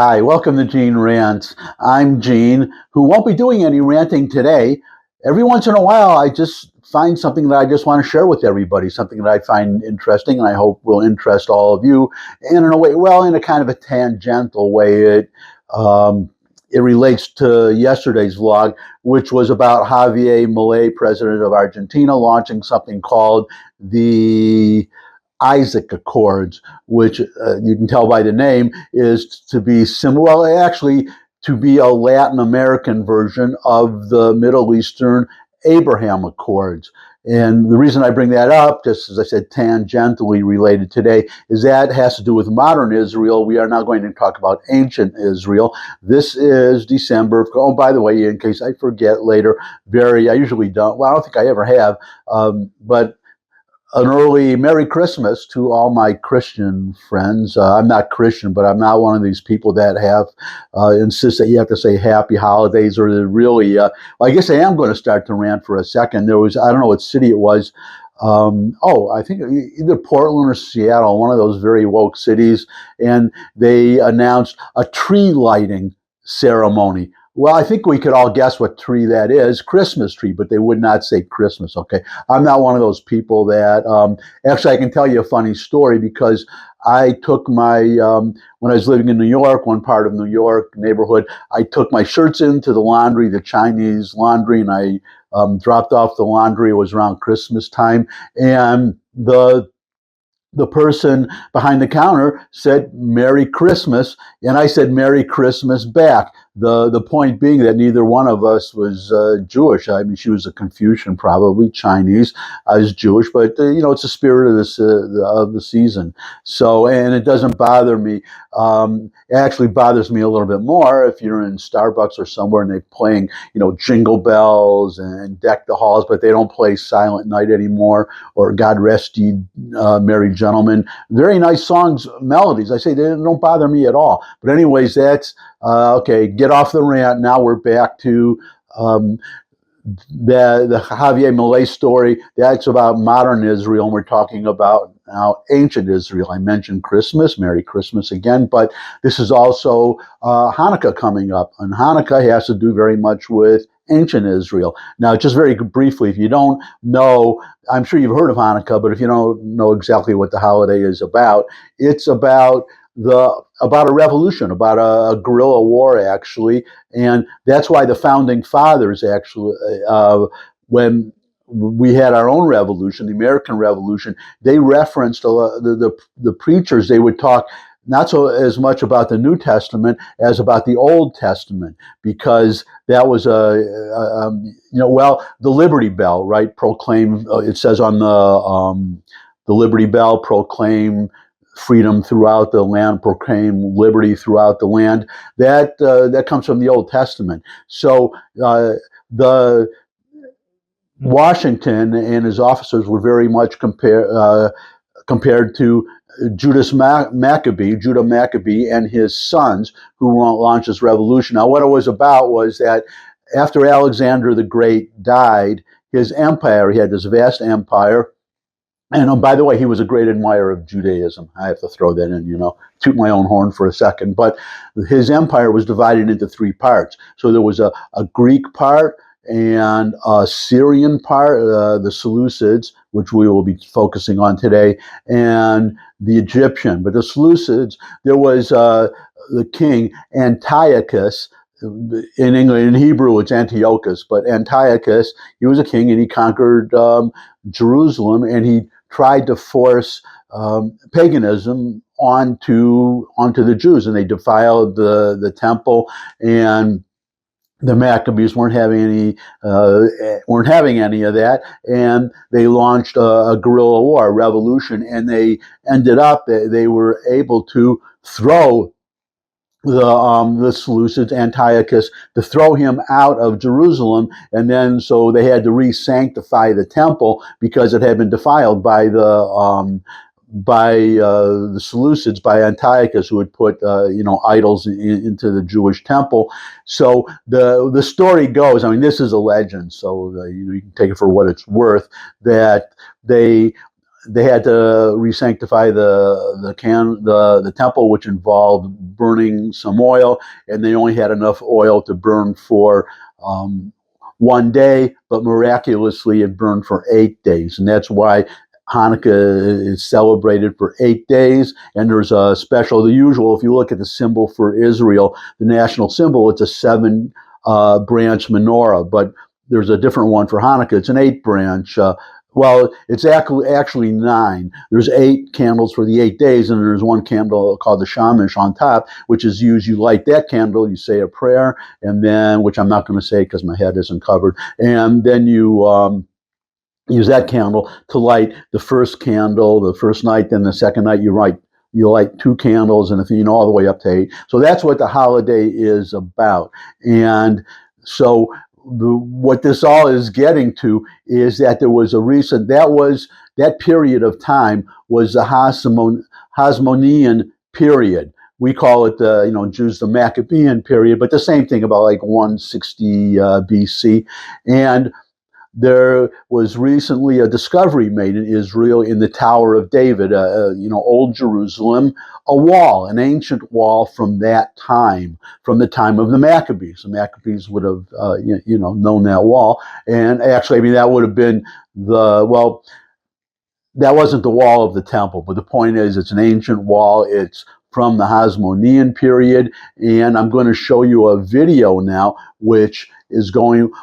Hi, welcome to Gene Rants. I'm Gene, who won't be doing any ranting today. Every once in a while, I just find something that I just want to share with everybody, something that I find interesting and I hope will interest all of you. And in a way, well, in a kind of a tangential way, it relates to yesterday's vlog, which was about Javier Milei, president of Argentina, launching something called the Isaac Accords, which you can tell by the name is to be similar, well, actually to be a Latin American version of the Middle Eastern Abraham Accords. And the reason I bring that up, just as I said, tangentially related today, is that has to do with modern Israel. We are now going to talk about ancient Israel. This is December. Oh, by the way, in case I forget later, I usually don't. Well, I don't think I ever have, but an early Merry Christmas to all my Christian friends. I'm not Christian, but I'm not one of these people that have insist that you have to say Happy Holidays, or really. Well, I guess I am going to start to rant for a second. There was, I don't know what city it was. I think either Portland or Seattle, one of those very woke cities, and they announced a tree lighting ceremony. Well, I think we could all guess what tree that is, Christmas tree, but they would not say Christmas, okay? I'm not one of those people that, actually I can tell you a funny story because I took when I was living in New York, one part of New York neighborhood, I took my shirts into the laundry, the Chinese laundry, and I dropped off the laundry. It was around Christmas time, and the person behind the counter said Merry Christmas, and I said Merry Christmas back. The point being that neither one of us was Jewish. I mean, she was a Confucian, probably Chinese. I was Jewish, but it's the spirit of the season. So, and it doesn't bother me. It actually bothers me a little bit more if you're in Starbucks or somewhere and they're playing, Jingle Bells and Deck the Halls, but they don't play Silent Night anymore or God Rest Ye Merry Gentlemen. Very nice songs, melodies. I say they don't bother me at all. But anyways, that's okay. Get off the rant. Now we're back to the Javier Milei story. That's about modern Israel, and we're talking about now ancient Israel. I mentioned Christmas, Merry Christmas again, but this is also Hanukkah coming up, and Hanukkah has to do very much with ancient Israel. Now, just very briefly, if you don't know, I'm sure you've heard of Hanukkah, but if you don't know exactly what the holiday is about, it's about a revolution, about a guerrilla war, actually, and that's why the founding fathers actually, when we had our own revolution, the American Revolution, they referenced the preachers. They would talk not so as much about the New Testament as about the Old Testament, because that was the Liberty Bell, right? Proclaim. It says on the Liberty Bell, proclaim freedom throughout the land, proclaim liberty throughout the land. That comes from the Old Testament. So the Washington and his officers were very much compared to Judah Maccabee and his sons who launched this revolution. Now, what it was about was that after Alexander the Great died, his empire, he had this vast empire. And by the way, he was a great admirer of Judaism. I have to throw that in, toot my own horn for a second. But his empire was divided into three parts. So there was a Greek part and a Syrian part, the Seleucids, which we will be focusing on today, and the Egyptian. But the Seleucids, there was the king Antiochus. In English, in Hebrew, it's Antiochus, but Antiochus, he was a king and he conquered Jerusalem, and he tried to force paganism onto the Jews, and they defiled the temple, and the Maccabees weren't having any of that, and they launched a guerrilla war, a revolution, and they ended up they were able to throw the Seleucids, Antiochus, to throw him out of Jerusalem, and then so they had to re-sanctify the temple because it had been defiled by the Seleucids, by Antiochus, who had put idols into the Jewish temple. So the story goes, I mean, this is a legend, so you can take it for what it's worth, that they they had to re-sanctify the temple, which involved burning some oil, and they only had enough oil to burn for 1 day, but miraculously it burned for 8 days, and that's why Hanukkah is celebrated for 8 days. And there's a special, the usual, if you look at the symbol for Israel, the national symbol, it's a 7 branch menorah, but there's a different one for Hanukkah. It's an 8 branch. Well, it's actually 9. There's 8 candles for the 8 days, and there's one candle called the shamash on top, which is used. You light that candle, you say a prayer, and then, which I'm not going to say because my head isn't covered, and then you use that candle to light the first candle the first night. Then the second night you light 2 candles, and if all the way up to 8. So that's what the holiday is about. And so what this all is getting to is that there was that period of time was the Hasmonean period. We call it Jews the Maccabean period, but the same thing, about like 160 BC. And there was recently a discovery made in Israel in the Tower of David, Old Jerusalem, a wall, an ancient wall from that time, from the time of the Maccabees. The Maccabees would have, known that wall. And actually, that would have been that wasn't the wall of the temple, but the point is it's an ancient wall. It's from the Hasmonean period, and I'm going to show you a video now, which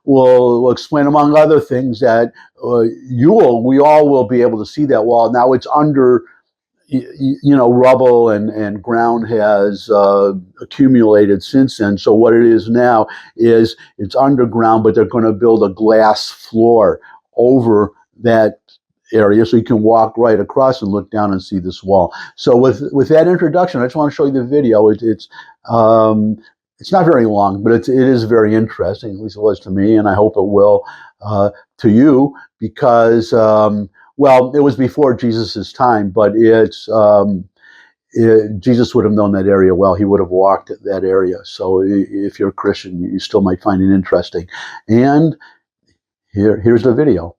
will explain, among other things, that we all will be able to see that wall. Now it's under, rubble and ground has accumulated since then. So what it is now is it's underground, but they're going to build a glass floor over that area, so you can walk right across and look down and see this wall. So with that introduction, I just want to show you the video. It's not very long, but it is very interesting. At least it was to me, and I hope it will to you, because it was before Jesus's time, but Jesus would have known that area well. He would have walked that area. So if you're a Christian, you still might find it interesting. And here's the video.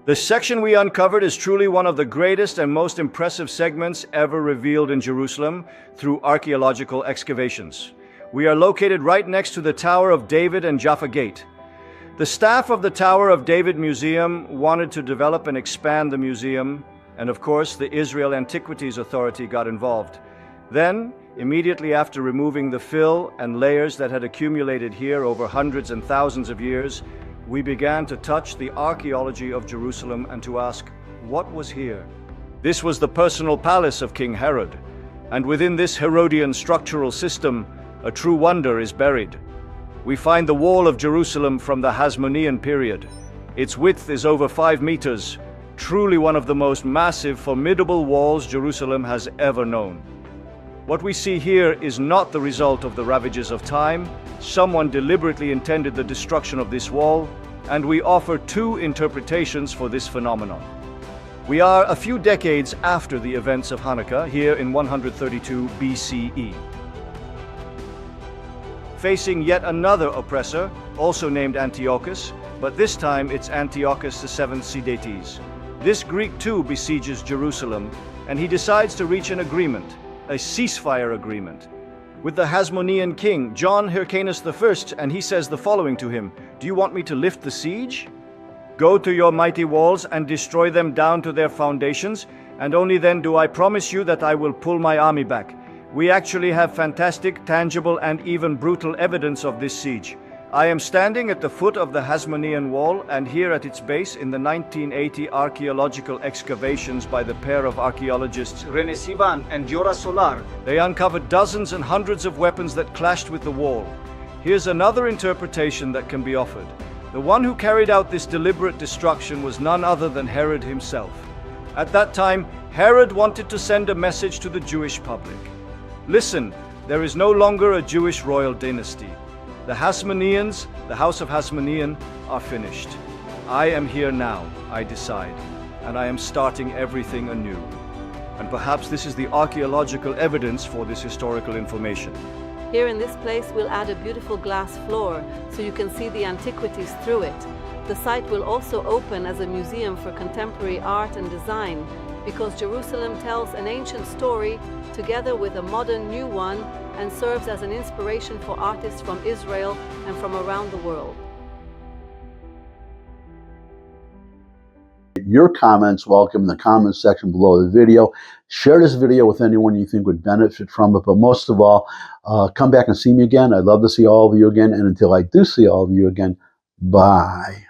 The section we uncovered is truly one of the greatest and most impressive segments ever revealed in Jerusalem through archaeological excavations. We are located right next to the Tower of David and Jaffa Gate. The staff of the Tower of David Museum wanted to develop and expand the museum, and of course the Israel Antiquities Authority got involved. Then, immediately after removing the fill and layers that had accumulated here over hundreds and thousands of years, we began to touch the archaeology of Jerusalem and to ask, what was here? This was the personal palace of King Herod, and within this Herodian structural system, a true wonder is buried. We find the wall of Jerusalem from the Hasmonean period. Its width is over 5 meters, truly one of the most massive, formidable walls Jerusalem has ever known. What we see here is not the result of the ravages of time. Someone deliberately intended the destruction of this wall, and we offer 2 interpretations for this phenomenon. We are a few decades after the events of Hanukkah, here in 132 BCE. Facing yet another oppressor, also named Antiochus, but this time it's Antiochus VII Sidetes. This Greek too besieges Jerusalem, and he decides to reach an agreement, a ceasefire agreement, with the Hasmonean king, John Hyrcanus I, and he says the following to him: "Do you want me to lift the siege? Go to your mighty walls and destroy them down to their foundations, and only then do I promise you that I will pull my army back." We actually have fantastic, tangible, and even brutal evidence of this siege. I am standing at the foot of the Hasmonean wall, and here at its base in the 1980 archaeological excavations by the pair of archaeologists René Sivan and Jora Solar, they uncovered dozens and hundreds of weapons that clashed with the wall. Here's another interpretation that can be offered. The one who carried out this deliberate destruction was none other than Herod himself. At that time, Herod wanted to send a message to the Jewish public. Listen, there is no longer a Jewish royal dynasty. The Hasmoneans, the House of Hasmonean, are finished. I am here now, I decide, and I am starting everything anew. And perhaps this is the archaeological evidence for this historical information. Here in this place we'll add a beautiful glass floor so you can see the antiquities through it. The site will also open as a museum for contemporary art and design. because Jerusalem tells an ancient story together with a modern new one and serves as an inspiration for artists from Israel and from around the world. Your comments welcome in the comments section below the video. Share this video with anyone you think would benefit from it, but most of all, come back and see me again. I'd love to see all of you again, and until I do see all of you again, bye.